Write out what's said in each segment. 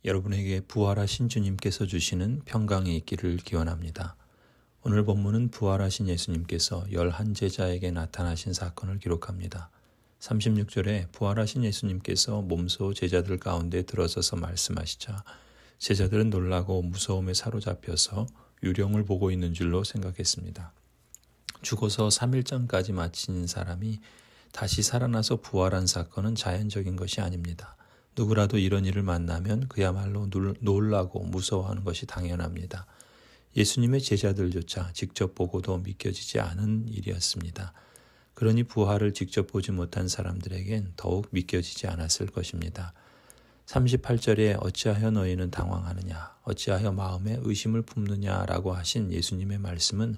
여러분에게 부활하신 주님께서 주시는 평강이 있기를 기원합니다. 오늘 본문은 부활하신 예수님께서 11제자에게 나타나신 사건을 기록합니다. 36절에 부활하신 예수님께서 몸소 제자들 가운데 들어서서 말씀하시자 제자들은 놀라고 무서움에 사로잡혀서 유령을 보고 있는 줄로 생각했습니다. 죽어서 3일전까지 마친 사람이 다시 살아나서 부활한 사건은 자연적인 것이 아닙니다. 누구라도 이런 일을 만나면 그야말로 놀라고 무서워하는 것이 당연합니다. 예수님의 제자들조차 직접 보고도 믿겨지지 않은 일이었습니다. 그러니 부활을 직접 보지 못한 사람들에겐 더욱 믿겨지지 않았을 것입니다. 38절에 어찌하여 너희는 당황하느냐, 어찌하여 마음에 의심을 품느냐라고 하신 예수님의 말씀은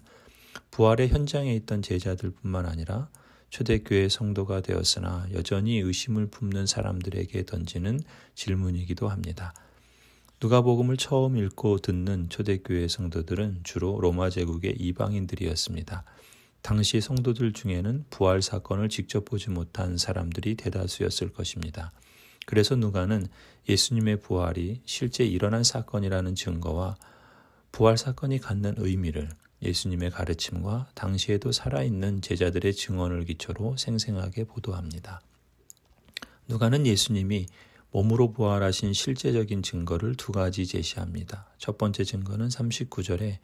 부활의 현장에 있던 제자들뿐만 아니라 초대교회 성도가 되었으나 여전히 의심을 품는 사람들에게 던지는 질문이기도 합니다. 누가복음을 처음 읽고 듣는 초대교회 성도들은 주로 로마 제국의 이방인들이었습니다. 당시 성도들 중에는 부활 사건을 직접 보지 못한 사람들이 대다수였을 것입니다. 그래서 누가는 예수님의 부활이 실제 일어난 사건이라는 증거와 부활 사건이 갖는 의미를 예수님의 가르침과 당시에도 살아있는 제자들의 증언을 기초로 생생하게 보도합니다. 누가는 예수님이 몸으로 부활하신 실제적인 증거를 두 가지 제시합니다. 첫 번째 증거는 39절에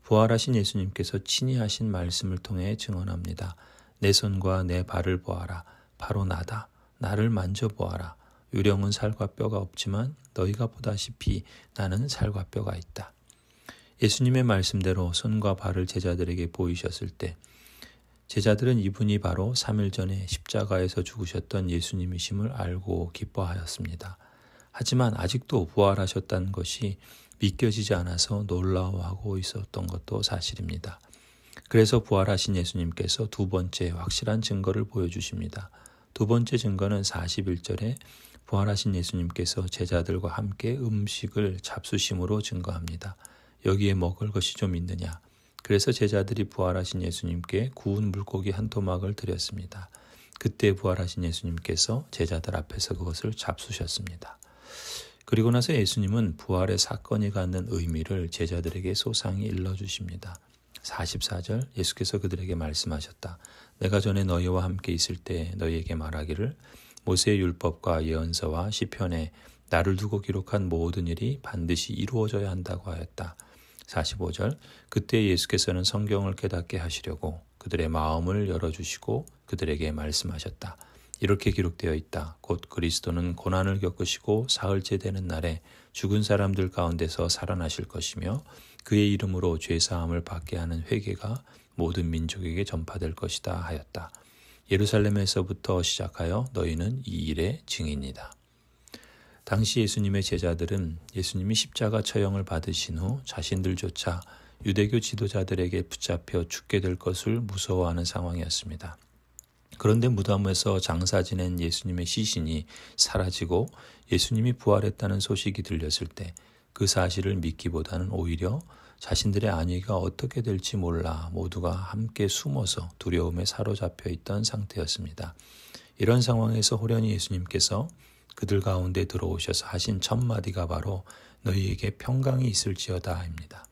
부활하신 예수님께서 친히 하신 말씀을 통해 증언합니다. 내 손과 내 발을 보아라. 바로 나다. 나를 만져보아라. 유령은 살과 뼈가 없지만 너희가 보다시피 나는 살과 뼈가 있다. 예수님의 말씀대로 손과 발을 제자들에게 보이셨을 때 제자들은 이분이 바로 3일 전에 십자가에서 죽으셨던 예수님이심을 알고 기뻐하였습니다. 하지만 아직도 부활하셨다는 것이 믿겨지지 않아서 놀라워하고 있었던 것도 사실입니다. 그래서 부활하신 예수님께서 두 번째 확실한 증거를 보여주십니다. 두 번째 증거는 41절에 부활하신 예수님께서 제자들과 함께 음식을 잡수심으로 증거합니다. 여기에 먹을 것이 좀 있느냐. 그래서 제자들이 부활하신 예수님께 구운 물고기 한 토막을 드렸습니다. 그때 부활하신 예수님께서 제자들 앞에서 그것을 잡수셨습니다. 그리고 나서 예수님은 부활의 사건이 갖는 의미를 제자들에게 소상히 일러주십니다. 44절 예수께서 그들에게 말씀하셨다. 내가 전에 너희와 함께 있을 때 너희에게 말하기를 모세의 율법과 예언서와 시편에 나를 두고 기록한 모든 일이 반드시 이루어져야 한다고 하였다. 45절 그때 예수께서는 성경을 깨닫게 하시려고 그들의 마음을 열어주시고 그들에게 말씀하셨다. 이렇게 기록되어 있다. 곧 그리스도는 고난을 겪으시고 사흘째 되는 날에 죽은 사람들 가운데서 살아나실 것이며 그의 이름으로 죄사함을 받게 하는 회개가 모든 민족에게 전파될 것이다 하였다. 예루살렘에서부터 시작하여 너희는 이 일의 증인이다. 당시 예수님의 제자들은 예수님이 십자가 처형을 받으신 후 자신들조차 유대교 지도자들에게 붙잡혀 죽게 될 것을 무서워하는 상황이었습니다. 그런데 무덤에서 장사 지낸 예수님의 시신이 사라지고 예수님이 부활했다는 소식이 들렸을 때 그 사실을 믿기보다는 오히려 자신들의 안위가 어떻게 될지 몰라 모두가 함께 숨어서 두려움에 사로잡혀 있던 상태였습니다. 이런 상황에서 호련히 예수님께서 그들 가운데 들어오셔서 하신 첫 마디가 바로 너희에게 평강이 있을지어다입니다.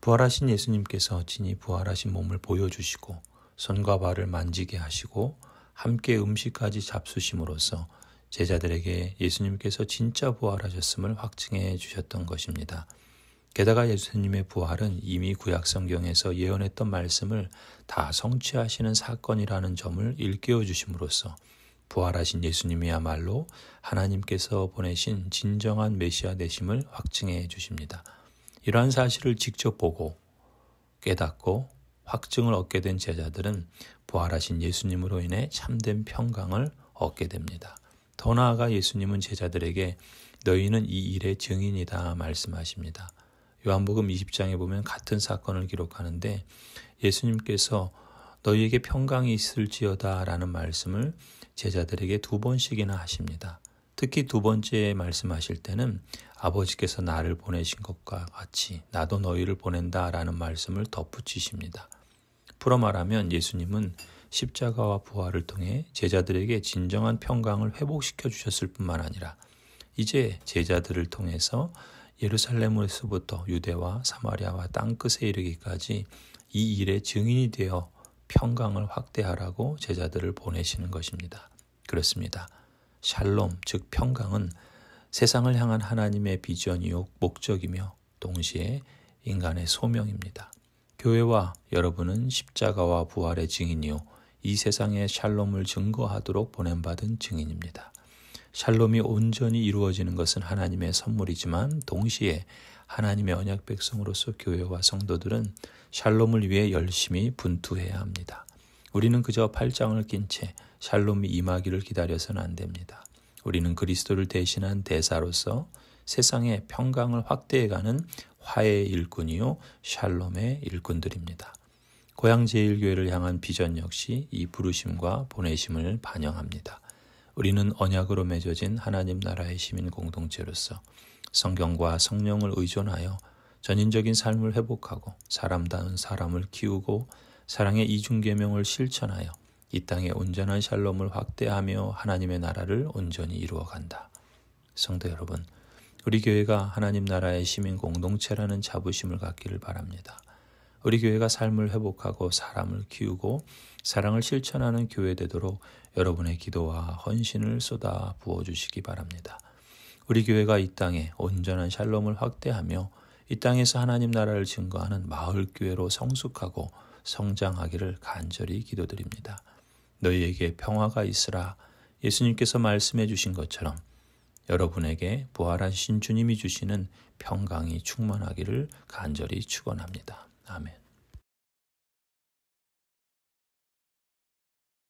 부활하신 예수님께서 친히 부활하신 몸을 보여주시고 손과 발을 만지게 하시고 함께 음식까지 잡수심으로써 제자들에게 예수님께서 진짜 부활하셨음을 확증해 주셨던 것입니다. 게다가 예수님의 부활은 이미 구약 성경에서 예언했던 말씀을 다 성취하시는 사건이라는 점을 일깨워 주심으로써 부활하신 예수님이야말로 하나님께서 보내신 진정한 메시아 되심을 확증해 주십니다. 이러한 사실을 직접 보고 깨닫고 확증을 얻게 된 제자들은 부활하신 예수님으로 인해 참된 평강을 얻게 됩니다. 더 나아가 예수님은 제자들에게 너희는 이 일의 증인이다 말씀하십니다. 요한복음 20장에 보면 같은 사건을 기록하는데 예수님께서 너희에게 평강이 있을지어다 라는 말씀을 제자들에게 두 번씩이나 하십니다. 특히 두 번째 말씀하실 때는 아버지께서 나를 보내신 것과 같이 나도 너희를 보낸다 라는 말씀을 덧붙이십니다. 풀어 말하면 예수님은 십자가와 부활을 통해 제자들에게 진정한 평강을 회복시켜 주셨을 뿐만 아니라 이제 제자들을 통해서 예루살렘에서부터 유대와 사마리아와 땅끝에 이르기까지 이 일의 증인이 되어 평강을 확대하라고 제자들을 보내시는 것입니다. 그렇습니다. 샬롬, 즉 평강은 세상을 향한 하나님의 비전이요 목적이며 동시에 인간의 소명입니다. 교회와 여러분은 십자가와 부활의 증인이요 이 세상에 샬롬을 증거하도록 보냄받은 증인입니다. 샬롬이 온전히 이루어지는 것은 하나님의 선물이지만 동시에 하나님의 언약 백성으로서 교회와 성도들은 샬롬을 위해 열심히 분투해야 합니다. 우리는 그저 팔짱을 낀 채 샬롬이 임하기를 기다려서는 안 됩니다. 우리는 그리스도를 대신한 대사로서 세상의 평강을 확대해가는 화해의 일꾼이요 샬롬의 일꾼들입니다. 고향제일교회를 향한 비전 역시 이 부르심과 보내심을 반영합니다. 우리는 언약으로 맺어진 하나님 나라의 시민 공동체로서 성경과 성령을 의존하여 전인적인 삶을 회복하고 사람다운 사람을 키우고 사랑의 이중계명을 실천하여 이 땅에 온전한 샬롬을 확대하며 하나님의 나라를 온전히 이루어간다. 성도 여러분, 우리 교회가 하나님 나라의 시민 공동체라는 자부심을 갖기를 바랍니다. 우리 교회가 삶을 회복하고 사람을 키우고 사랑을 실천하는 교회 되도록 여러분의 기도와 헌신을 쏟아 부어주시기 바랍니다. 우리 교회가 이 땅에 온전한 샬롬을 확대하며 이 땅에서 하나님 나라를 증거하는 마을교회로 성숙하고 성장하기를 간절히 기도드립니다. 너희에게 평화가 있으라 예수님께서 말씀해 주신 것처럼 여러분에게 부활하신 주님이 주시는 평강이 충만하기를 간절히 축원합니다. 아멘.